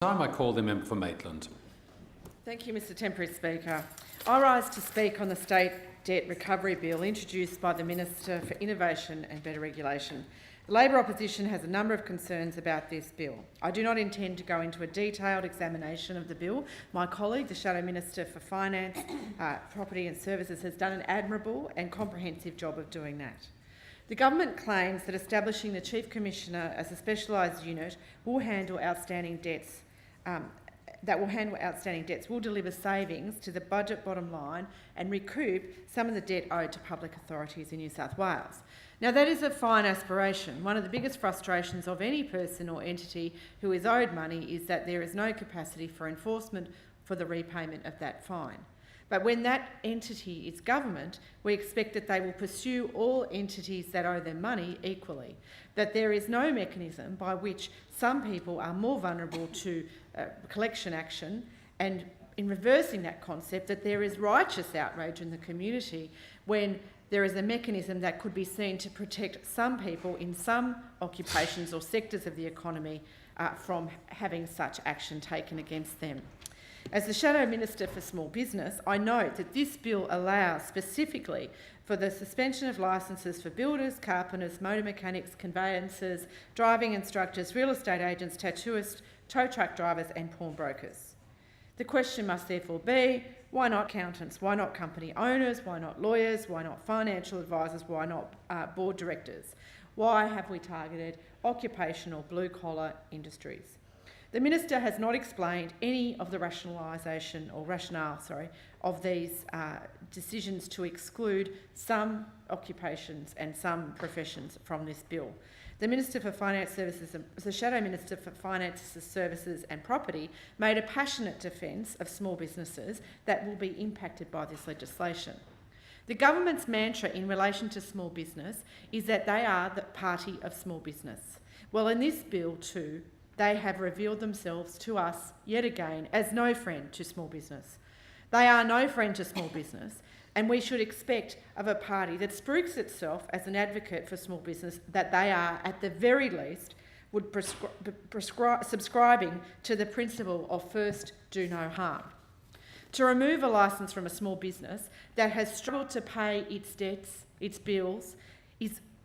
I call the member for Maitland. Thank you, Mr Temporary Speaker. I rise to speak on the State Debt Recovery Bill introduced by the Minister for Innovation and Better Regulation. The Labor opposition has a number of concerns about this bill. I do not intend to go into a detailed examination of the bill. My colleague, the Shadow Minister for Finance, Property and Services, has done an admirable and comprehensive job of doing that. The government claims that establishing the Chief Commissioner as a specialised unit will handle outstanding debts will deliver savings to the budget bottom line and recoup some of the debt owed to public authorities in New South Wales. Now, that is a fine aspiration. One of the biggest frustrations of any person or entity who is owed money is that there is no capacity for enforcement for the repayment of that fine. But when that entity is government, we expect that they will pursue all entities that owe them money equally, that there is no mechanism by which some people are more vulnerable to collection action, and in reversing that concept, that there is righteous outrage in the community when there is a mechanism that could be seen to protect some people in some occupations or sectors of the economy from having such action taken against them. As the Shadow Minister for Small Business, I note that this bill allows specifically for the suspension of licences for builders, carpenters, motor mechanics, conveyancers, driving instructors, real estate agents, tattooists, tow truck drivers and pawnbrokers. The question must therefore be, why not accountants? Why not company owners? Why not lawyers? Why not financial advisors? Why not board directors? Why have we targeted occupational blue-collar industries? The Minister has not explained any of the rationale of these decisions to exclude some occupations and some professions from this bill. The Minister for Finance Services, the Shadow Minister for Finance Services and Property, made a passionate defence of small businesses that will be impacted by this legislation. The government's mantra in relation to small business is that they are the party of small business. Well, in this bill too, they have revealed themselves to us yet again as no friend to small business. They are no friend to small business, and we should expect of a party that spruiks itself as an advocate for small business that they are, at the very least, subscribing to the principle of first do no harm. To remove a licence from a small business that has struggled to pay its debts, its bills,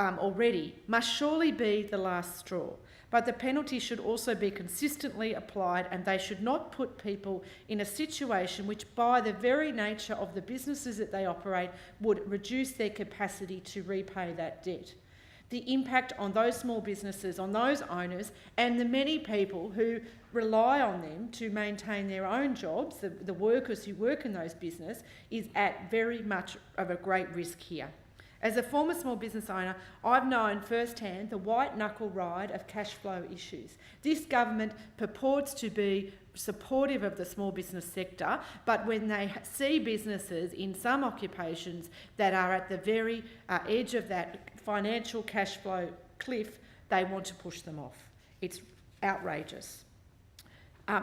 already must surely be the last straw. But the penalty should also be consistently applied, and they should not put people in a situation which, by the very nature of the businesses that they operate, would reduce their capacity to repay that debt. The impact on those small businesses, on those owners, and the many people who rely on them to maintain their own jobs, the workers who work in those businesses, is at very much of a great risk here. As a former small business owner, I've known firsthand the white-knuckle ride of cash flow issues. This government purports to be supportive of the small business sector, but when they see businesses in some occupations that are at the very edge of that financial cash flow cliff, they want to push them off. It's outrageous.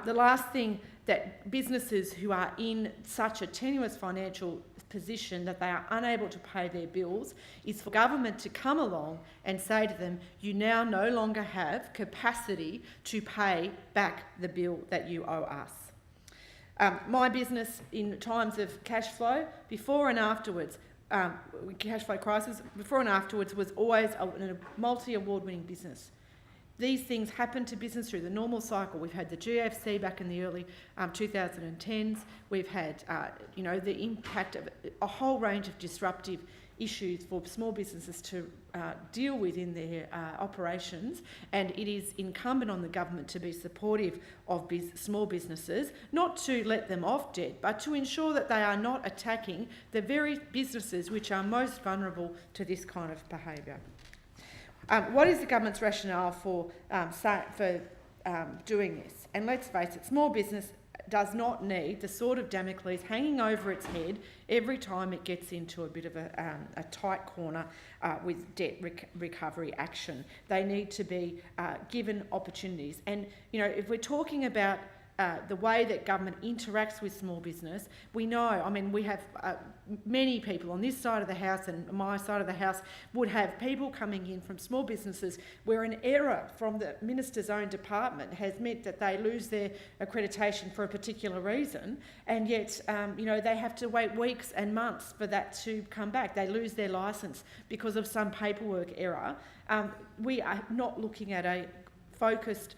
The last thing that businesses who are in such a tenuous financial position that they are unable to pay their bills is for government to come along and say to them, you now no longer have capacity to pay back the bill that you owe us. My business in times of cash flow, before and afterwards, cash flow crisis, before and afterwards was always a multi-award winning business. These things happen to business through the normal cycle. We've had the GFC back in the early 2010s. We've had, the impact of a whole range of disruptive issues for small businesses to deal with in their operations, and it is incumbent on the government to be supportive of small businesses, not to let them off debt, but to ensure that they are not attacking the very businesses which are most vulnerable to this kind of behaviour. What is the government's rationale for doing this? And let's face it, small business does not need the sword of Damocles hanging over its head every time it gets into a bit of a tight corner with debt recovery action. They need to be given opportunities. And, if we're talking about the way that government interacts with small business, we know, I mean, we have many people on this side of the House and my side of the House would have people coming in from small businesses where an error from the Minister's own department has meant that they lose their accreditation for a particular reason, and yet, they have to wait weeks and months for that to come back. They lose their licence because of some paperwork error. We are not looking at a focused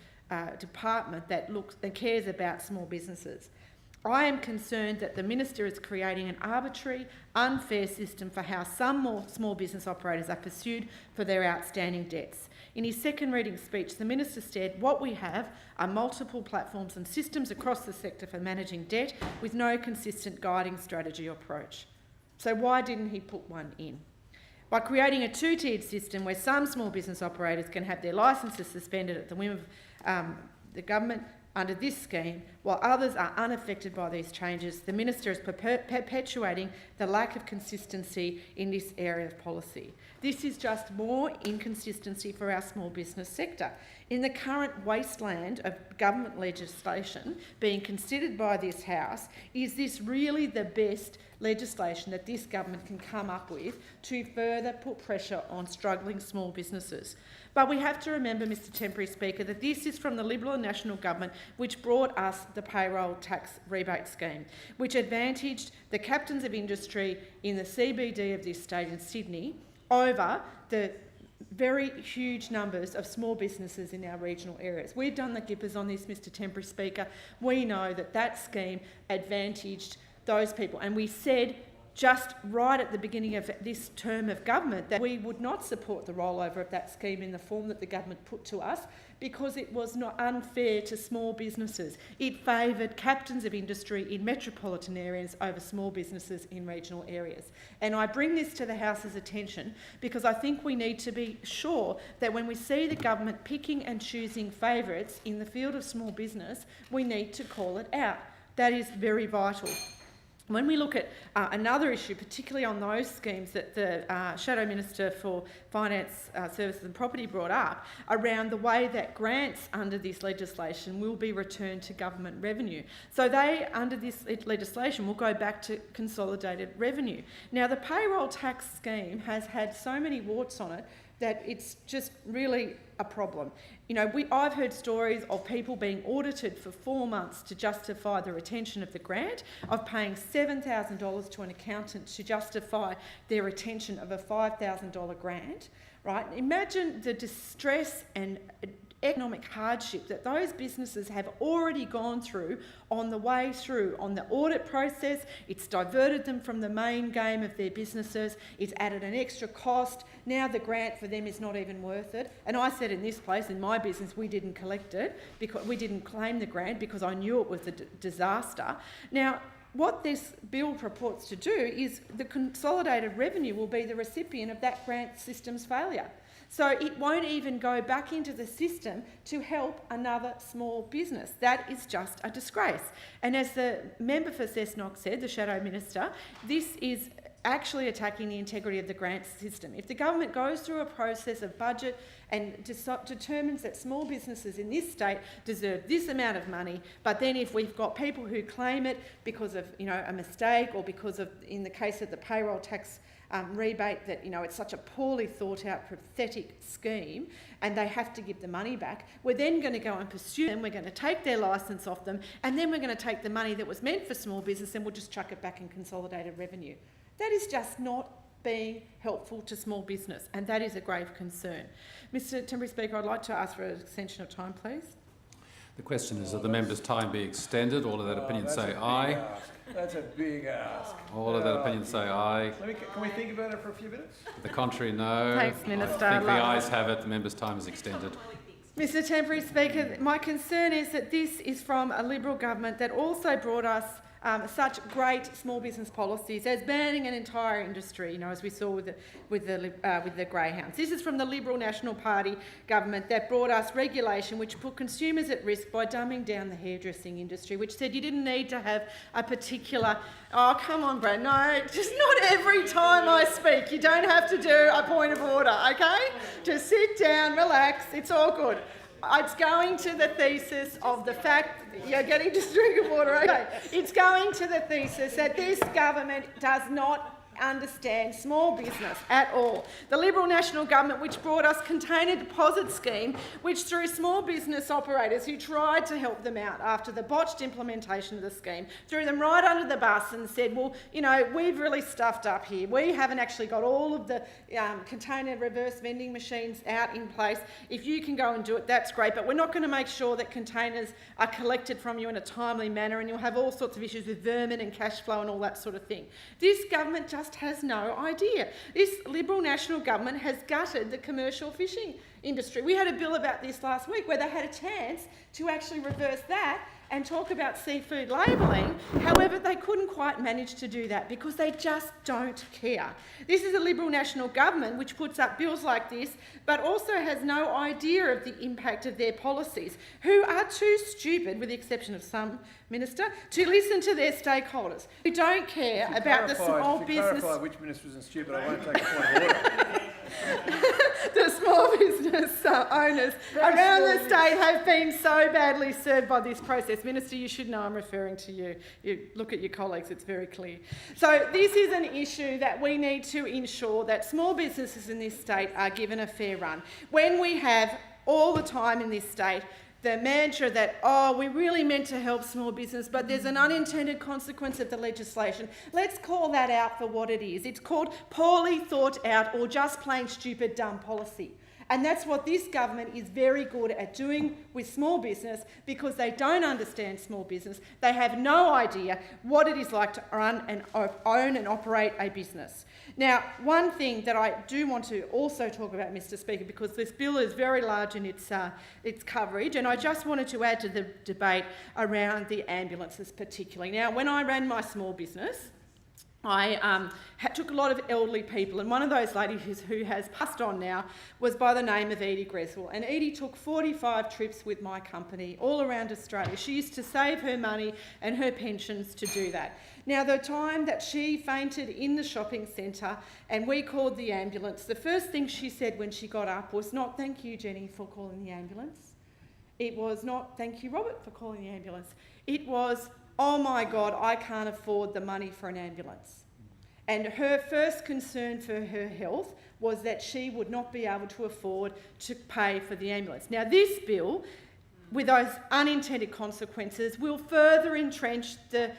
department that cares about small businesses. I am concerned that the Minister is creating an arbitrary, unfair system for how some more small business operators are pursued for their outstanding debts. In his second reading speech, the Minister said, "What we have are multiple platforms and systems across the sector for managing debt with no consistent guiding strategy or approach." So why didn't he put one in? By creating a two-tiered system where some small business operators can have their licences suspended at the whim of the government under this scheme, while others are unaffected by these changes, the Minister is perpetuating the lack of consistency in this area of policy. This is just more inconsistency for our small business sector. In the current wasteland of government legislation being considered by this House, is this really the best legislation that this government can come up with to further put pressure on struggling small businesses? But we have to remember, Mr Temporary Speaker, that this is from the Liberal and National Government which brought us the payroll tax rebate scheme, which advantaged the captains of industry in the CBD of this state in Sydney over the very huge numbers of small businesses in our regional areas. We've done the gippers on this, Mr Temporary Speaker. We know that that scheme advantaged those people, and we said just right at the beginning of this term of government that we would not support the rollover of that scheme in the form that the government put to us because it was not unfair to small businesses. It favoured captains of industry in metropolitan areas over small businesses in regional areas. And I bring this to the House's attention because I think we need to be sure that when we see the government picking and choosing favourites in the field of small business, we need to call it out. That is very vital. When we look at another issue, particularly on those schemes that the Shadow Minister for Finance, Services and Property brought up, around the way that grants under this legislation will be returned to government revenue. So they, under this legislation, will go back to consolidated revenue. Now, the payroll tax scheme has had so many warts on it that it's just really a problem. You know, I've heard stories of people being audited for 4 months to justify the retention of the grant, of paying $7,000 to an accountant to justify their retention of a $5,000 grant, right? Imagine the distress and economic hardship that those businesses have already gone through on the way through on the audit process. It's diverted them from the main game of their businesses. It's added an extra cost. Now the grant for them is not even worth it. And I said in this place, in my business, we didn't collect it because we didn't claim the grant because I knew it was a disaster. Now, what this bill purports to do is the consolidated revenue will be the recipient of that grant system's failure. So it won't even go back into the system to help another small business. That is just a disgrace. And as the member for Cessnock said, the Shadow Minister, this is actually attacking the integrity of the grant system. If the government goes through a process of budget and determines that small businesses in this state deserve this amount of money, but then if we've got people who claim it because of a mistake or because of, in the case of the payroll tax rebate, that it's such a poorly thought out, pathetic scheme, and they have to give the money back, we're then going to go and pursue them, we're going to take their licence off them, and then we're going to take the money that was meant for small business and we'll just chuck it back in consolidated revenue. That is just not being helpful to small business, and that is a grave concern. Mr Temporary Speaker, I'd like to ask for an extension of time, please. The question is that the member's time be extended. All of that opinion say aye. That's a big ask. All of that opinion say aye. Can we think about it for a few minutes? The contrary, no. Thanks, Minister. I think the ayes have it. The member's time is extended. Mr Temporary Speaker, my concern is that this is from a Liberal government that also brought us such great small business policies as banning an entire industry, as we saw with the greyhounds. This is from the Liberal National Party government that brought us regulation which put consumers at risk by dumbing down the hairdressing industry, which said you didn't need to have a particular... Oh, come on, Brad. No, just not every time I speak. You don't have to do a point of order, okay? Just sit down, relax. It's all good. It's going to the thesis of the fact you're getting just drink of water. Okay, it's going to the thesis that this government does not understand small business at all. The Liberal National Government, which brought us container deposit scheme, which threw small business operators who tried to help them out after the botched implementation of the scheme, threw them right under the bus and said, well, you know, we've really stuffed up here. We haven't actually got all of the container reverse vending machines out in place. If you can go and do it, that's great, but we're not going to make sure that containers are collected from you in a timely manner, and you'll have all sorts of issues with vermin and cash flow and all that sort of thing. This government just has no idea. This Liberal National Government has gutted the commercial fishing industry. We had a bill about this last week where they had a chance to actually reverse that and talk about seafood labelling. However, they couldn't quite manage to do that because they just don't care. This is a Liberal National Government which puts up bills like this, but also has no idea of the impact of their policies, who are too stupid, with the exception of some minister, to listen to their stakeholders, who don't care about the small business. To clarify which minister isn't stupid, I won't take a point of order. The small business owners around the state have been so badly served by this process. Minister, you should know I'm referring to you. You look at your colleagues, it's very clear. So this is an issue that we need to ensure that small businesses in this state are given a fair run. When we have all the time in this state the mantra that, oh, we really meant to help small business, but there's an unintended consequence of the legislation. Let's call that out for what it is. It's called poorly thought out or just plain stupid dumb policy. And that's what this government is very good at doing with small business, because they don't understand small business. They have no idea what it is like to run and own and operate a business. Now, one thing that I do want to also talk about, Mr. Speaker, because this bill is very large in its coverage, and I just wanted to add to the debate around the ambulances particularly. Now, when I ran my small business, I took a lot of elderly people, and one of those ladies who has passed on now was by the name of Edie Greswell. And Edie took 45 trips with my company all around Australia. She used to save her money and her pensions to do that. Now, the time that she fainted in the shopping centre and we called the ambulance, the first thing she said when she got up was not, "Thank you, Jenny, for calling the ambulance." It was not, "Thank you, Robert, for calling the ambulance." It was, "Oh my God, I can't afford the money for an ambulance." And her first concern for her health was that she would not be able to afford to pay for the ambulance. Now, this bill, with those unintended consequences, will further entrench the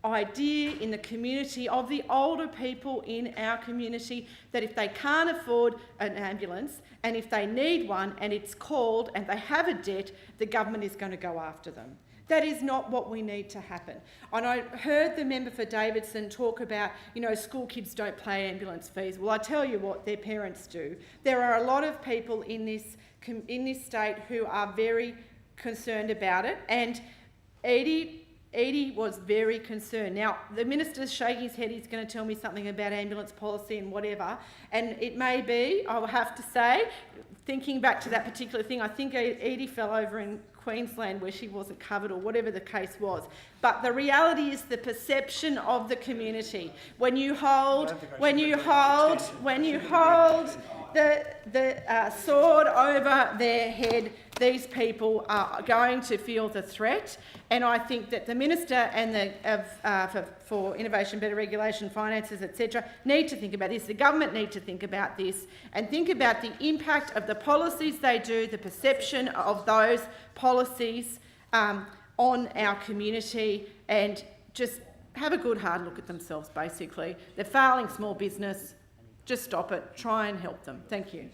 idea in the community of the older people in our community that if they can't afford an ambulance and if they need one and it's called and they have a debt, the government is going to go after them. That is not what we need to happen. And I heard the member for Davidson talk about, you know, school kids don't pay ambulance fees. Well, I tell you what, their parents do. There are a lot of people in this state who are very concerned about it, and Edie was very concerned. Now, the minister's shaking his head, he's going to tell me something about ambulance policy and whatever, and it may be, I will have to say, thinking back to that particular thing, I think Edie fell over in Queensland where she wasn't covered or whatever the case was. But the reality is the perception of the community. When you hold the sword over their head, these people are going to feel the threat. And I think that the Minister and for Innovation, Better Regulation, Finances, etc. need to think about this. The government need to think about this and think about the impact of the policies they do, the perception of those policies on our community, and just have a good hard look at themselves, basically. They're failing small business. Just stop it. Try and help them. Thank you.